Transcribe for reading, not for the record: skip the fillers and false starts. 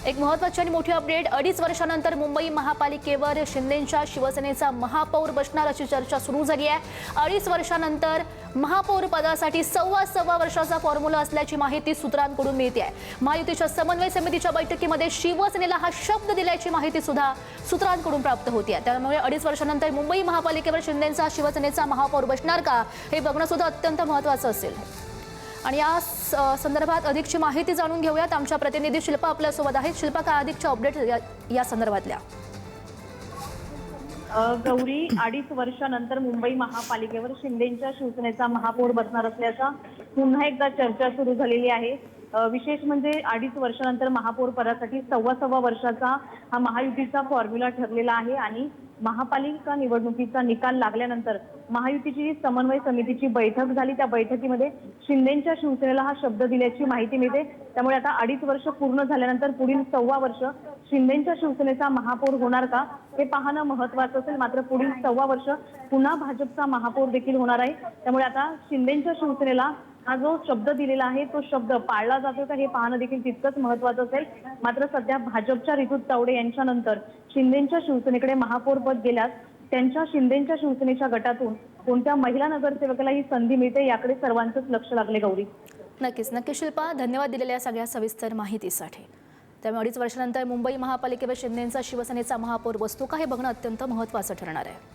एक महत्त्वाची आणि मोठी अपडेट। 2.5 वर्षानंतर मुंबई महापालिकेवर शिंदेंच्या शिवसेनेचा महापौर बसणार अशी चर्चा सुरू झाली आहे। 2.5 वर्षानंतर महापौर पदासाठी सव्वा वर्षाचा फॉर्म्युला असल्याची माहिती सूत्रांकडून मिळते आहे। महायुतीच्या समन्वय समितीच्या बैठकीमध्ये शिवसेनेला हा शब्द दिल्याची माहिती सुद्धा सूत्रांकडून प्राप्त होती आहे। त्यामुळे 2.5 वर्षानंतर मुंबई महापालिकेवर शिंदेंचा शिवसेनेचा महापौर बसणार का हे बघणं सुद्धा अत्यंत महत्त्वाचं असेल। आणि या संदर्भात अधिकची माहिती जाणून घेऊयात। आमच्या प्रतिनिधी शिल्पा आपल्यासोबत आहेत। शिल्पा, काय अधिकच्या अपडेट या संदर्भातल्या? गौरी, 2.5 वर्षानंतर मुंबई महापालिकेवर शिंदेंच्या शिवसेनेचा महापौर बसणार असल्याचा पुन्हा एकदा चर्चा सुरू झालेली आहे। विशेष म्हणजे 2.5 वर्षानंतर महापौर पदासाठी सव्वा वर्षाचा हा महायुतीचा फॉर्म्युला ठरलेला आहे आणि महापालिका निवडणुकीचा निकाल लागल्यानंतर महायुतीची समन्वय समितीची बैठक झाली। त्या बैठकीमध्ये शिंदेंच्या शिवसेनेला हा शब्द दिल्याची माहिती मिळते। त्यामुळे आता 2.5 वर्ष पूर्ण झाल्यानंतर पुढील सव्वा वर्ष शिंदेंच्या शिवसेनेचा महापौर होणार का हे पाहणं महत्त्वाचं असेल। मात्र पुढील सव्वा वर्ष पुन्हा भाजपचा महापौर देखील होणार आहे। त्यामुळे आता शिंदेंच्या शिवसेनेला हा जो शब्द दिलेला आहे तो शब्द पाळला जातो का हे पाहणं देखील तितकंच महत्त्वाचं असेल। मात्र सध्या भाजपच्या ऋतू तावडे यांच्यानंतर शिंदेंच्या शिवसेनेकडे महापौर पद गेल्यास त्यांच्या शिंदेंच्या शिवसेनेच्या गटातून कोणत्या महिला नगरसेवकाला ही संधी मिळते याकडे सर्वांचंच लक्ष लागले। गौरी, नक्कीच शिल्पा, धन्यवाद दिलेल्या सगळ्या सविस्तर माहितीसाठी। त्यामुळे 2.5 वर्षानंतर मुंबई महापालिकेवर शिंदेंचा शिवसेनेचा महापौर बसतो का हे बघणं अत्यंत महत्त्वाचं ठरणार आहे।